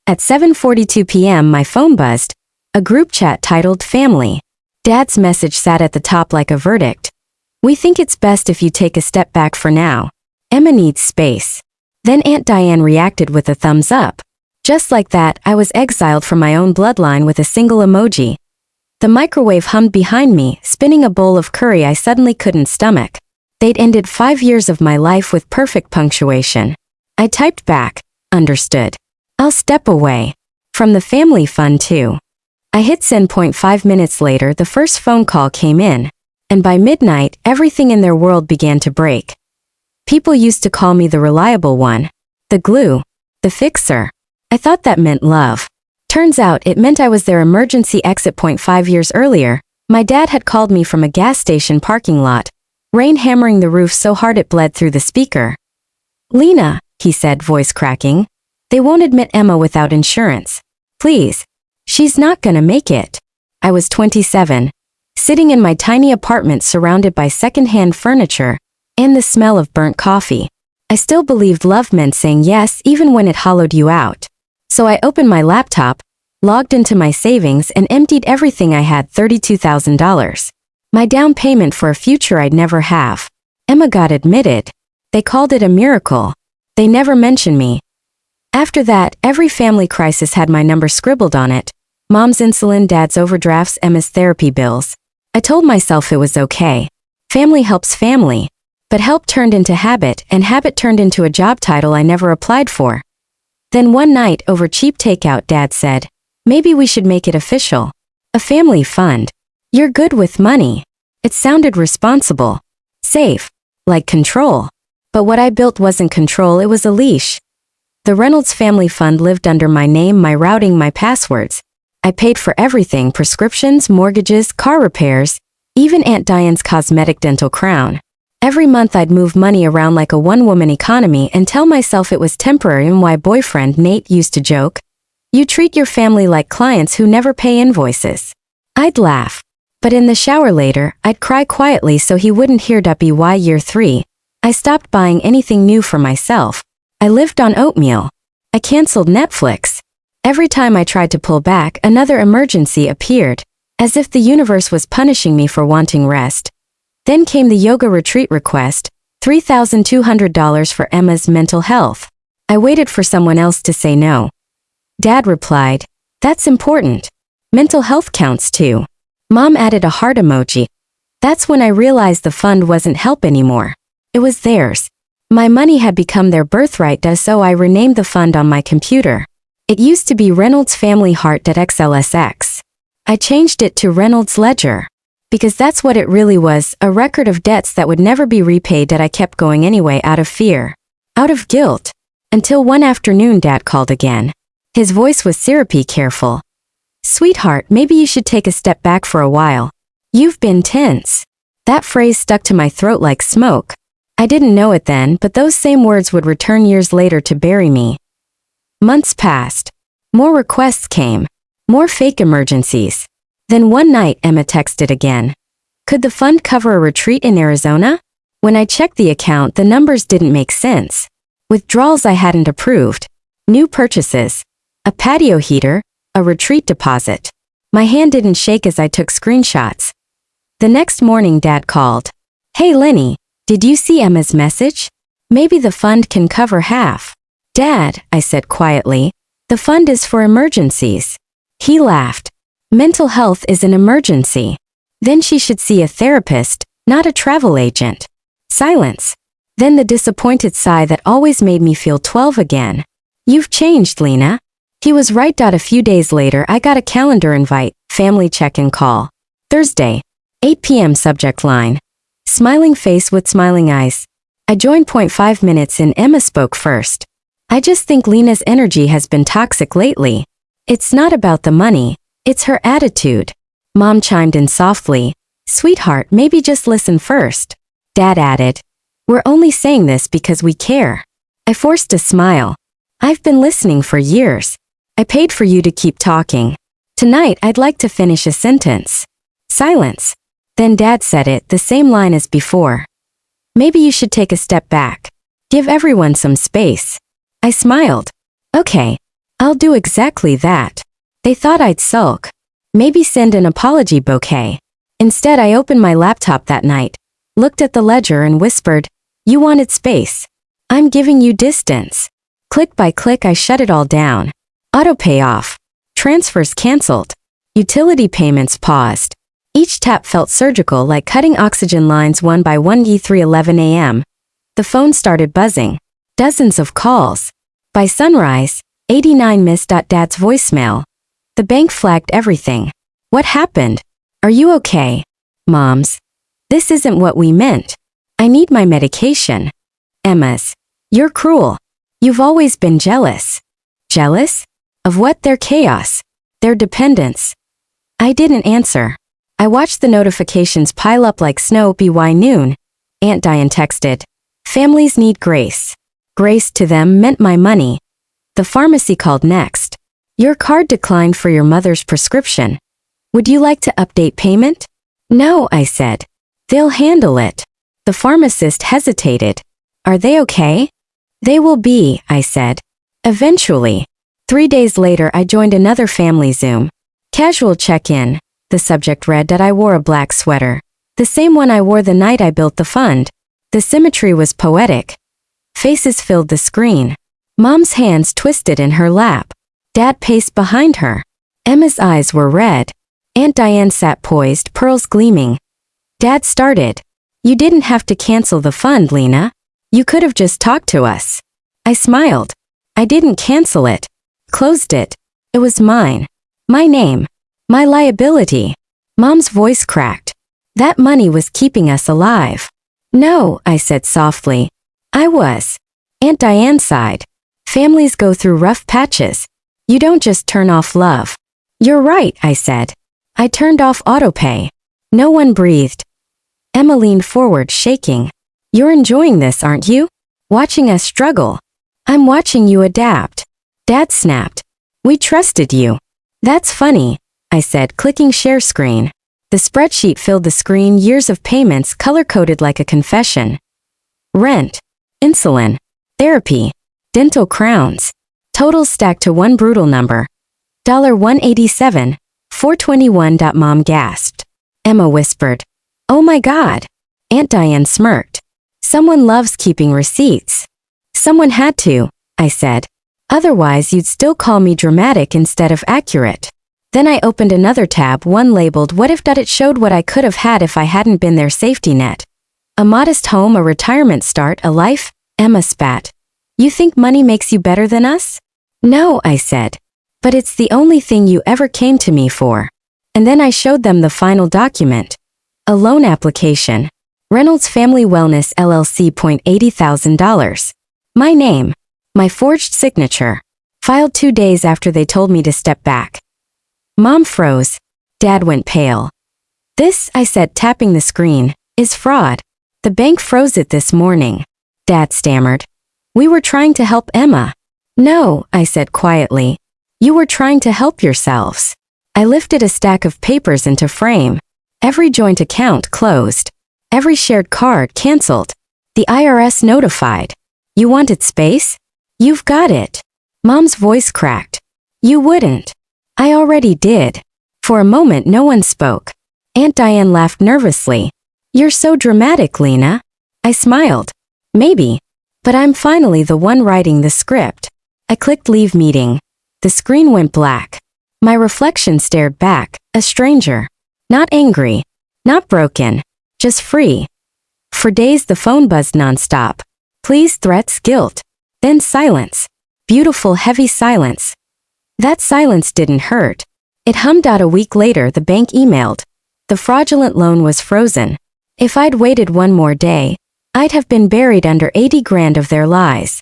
At 7:42 p.m. my phone buzzed. A group chat titled Family. Dad's message sat at the top like a verdict. We think it's best if you take a step back for now. Emma needs space. Then Aunt Diane reacted with a thumbs up. Just like that, I was exiled from my own bloodline with a single emoji. The microwave hummed behind me, spinning a bowl of curry I suddenly couldn't stomach. They'd ended 5 years of my life with perfect punctuation. I typed back, understood. I'll step away. From the family fun too. I hit send. 5 minutes later the first phone call came in. And by midnight, everything in their world began to break. People used to call me the reliable one. The glue. The fixer. I thought that meant love. Turns out it meant I was their emergency exit point. 5 years earlier, my dad had called me from a gas station parking lot. Rain hammering the roof so hard it bled through the speaker. Lena, he said, voice cracking. They won't admit Emma without insurance. Please. She's not gonna make it. I was 27. Sitting in my tiny apartment surrounded by second-hand furniture and the smell of burnt coffee. I still believed love meant saying yes even when it hollowed you out. So I opened my laptop, logged into my savings and emptied everything I had. $32,000. My down payment for a future I'd never have. Emma got admitted. They called it a miracle. They never mentioned me. After that, every family crisis had my number scribbled on it. Mom's insulin, dad's overdrafts, Emma's therapy bills. I told myself it was okay. Family helps family. But help turned into habit, and habit turned into a job title I never applied for. Then one night, over cheap takeout, Dad said, maybe we should make it official. A family fund. You're good with money. It sounded responsible. Safe. Like control. But what I built wasn't control, it was a leash. The Reynolds Family Fund lived under my name, my routing, my passwords. I paid for everything: prescriptions, mortgages, car repairs, even Aunt Diane's cosmetic dental crown. Every month I'd move money around like a one-woman economy and tell myself it was temporary. And my boyfriend, Nate, used to joke, "You treat your family like clients who never pay invoices." I'd laugh. But in the shower later, I'd cry quietly so he wouldn't hear. By year 3, I stopped buying anything new for myself. I lived on oatmeal. I canceled Netflix. Every time I tried to pull back, another emergency appeared, as if the universe was punishing me for wanting rest. Then came the yoga retreat request, $3,200 for Emma's mental health. I waited for someone else to say no. Dad replied, "That's important. Mental health counts too." Mom added a heart emoji. That's when I realized the fund wasn't help anymore. It was theirs. My money had become their birthright, so I renamed the fund on my computer. It used to be Reynolds Family Heart.xlsx. I changed it to Reynolds Ledger. Because that's what it really was, a record of debts that would never be repaid. That I kept going anyway out of fear. Out of guilt. Until one afternoon Dad called again. His voice was syrupy, careful. "Sweetheart, maybe you should take a step back for a while. You've been tense." That phrase stuck to my throat like smoke. I didn't know it then, but those same words would return years later to bury me. Months passed. More requests came. More fake emergencies. Then one night Emma texted again. Could the fund cover a retreat in Arizona? When I checked the account, the numbers didn't make sense. Withdrawals I hadn't approved. New purchases. A patio heater. A retreat deposit. My hand didn't shake as I took screenshots. The next morning Dad called. "Hey Lenny, did you see Emma's message? Maybe the fund can cover half." "Dad," I said quietly, "the fund is for emergencies." He laughed. "Mental health is an emergency. Then she should see a therapist, not a travel agent." Silence. Then the disappointed sigh that always made me feel 12 again. "You've changed, Lena." He was right. A few days later I got a calendar invite, family check-in call. Thursday, 8 p.m. subject line. Smiling face with smiling eyes. I joined. 5 minutes in, Emma spoke first. "I just think Lena's energy has been toxic lately. It's not about the money, it's her attitude." Mom chimed in softly. "Sweetheart, maybe just listen first." Dad added, "We're only saying this because we care." I forced a smile. "I've been listening for years. I paid for you to keep talking. Tonight I'd like to finish a sentence." Silence. Then Dad said it, the same line as before. "Maybe you should take a step back. Give everyone some space." I smiled. "Okay. I'll do exactly that. They thought I'd sulk. Maybe send an apology bouquet. Instead, I opened my laptop that night, looked at the ledger and whispered, "You wanted space. I'm giving you distance." Click by click, I shut it all down. Autopay off. Transfers canceled. Utility payments paused. Each tap felt surgical, like cutting oxygen lines one by one. 3:11 a.m. The phone started buzzing. Dozens of calls. By sunrise, 89 missed. Dad's voicemail. The bank flagged everything. What happened? Are you okay? Mom's. This isn't what we meant. I need my medication. Emma's. You're cruel. You've always been jealous. Jealous? Of what? Their chaos. Their dependence. I didn't answer. I watched the notifications pile up like snow. By noon, Aunt Diane texted, "Families need grace." Grace to them meant my money. The pharmacy called next. "Your card declined for your mother's prescription. Would you like to update payment?" "No," I said. "They'll handle it." The pharmacist hesitated. "Are they okay?" "They will be," I said. "Eventually." 3 days later, I joined another family Zoom. Casual check-in. The subject read that I wore a black sweater. The same one I wore the night I built the fund. The symmetry was poetic. Faces filled the screen. Mom's hands twisted in her lap. Dad paced behind her. Emma's eyes were red. Aunt Diane sat poised, pearls gleaming. Dad started. "You didn't have to cancel the fund, Lena. You could have just talked to us." I smiled. "I didn't cancel it. Closed it. It was mine. My name. My liability." Mom's voice cracked. "That money was keeping us alive." "No," I said softly. "I was." Aunt Diane sighed. "Families go through rough patches. You don't just turn off love." "You're right," I said. I turned off autopay. No one breathed. Emma leaned forward, shaking. "You're enjoying this, aren't you? Watching us struggle." "I'm watching you adapt." Dad snapped. "We trusted you." "That's funny," I said, clicking share screen. The spreadsheet filled the screen, years of payments color-coded like a confession. Rent, insulin, therapy, dental crowns. Totals stacked to one brutal number. $187, $421. Mom gasped. Emma whispered, "Oh my God." Aunt Diane smirked. "Someone loves keeping receipts." "Someone had to," I said. "Otherwise you'd still call me dramatic instead of accurate." Then I opened another tab, one labeled "What if?" It showed what I could have had if I hadn't been their safety net. A modest home, a retirement start, a life. Emma spat. "You think money makes you better than us?" "No," I said. "But it's the only thing you ever came to me for." And then I showed them the final document. A loan application. Reynolds Family Wellness LLC. $80,000. My name. My forged signature. Filed 2 days after they told me to step back. Mom froze. Dad went pale. "This," I said, tapping the screen, "is fraud. The bank froze it this morning." Dad stammered. "We were trying to help Emma." "No," I said quietly. "You were trying to help yourselves." I lifted a stack of papers into frame. Every joint account closed. Every shared card canceled. The IRS notified. "You wanted space? You've got it." Mom's voice cracked. "You wouldn't." "I already did." For a moment no one spoke. Aunt Diane laughed nervously. "You're so dramatic, Lena." I smiled. "Maybe. But I'm finally the one writing the script." I clicked leave meeting. The screen went black. My reflection stared back, a stranger. Not angry. Not broken. Just free. For days the phone buzzed nonstop. Pleas, threats, guilt. Then silence. Beautiful, heavy silence. That silence didn't hurt. It hummed out. A week later the bank emailed. The fraudulent loan was frozen. If I'd waited one more day, I'd have been buried under 80 grand of their lies.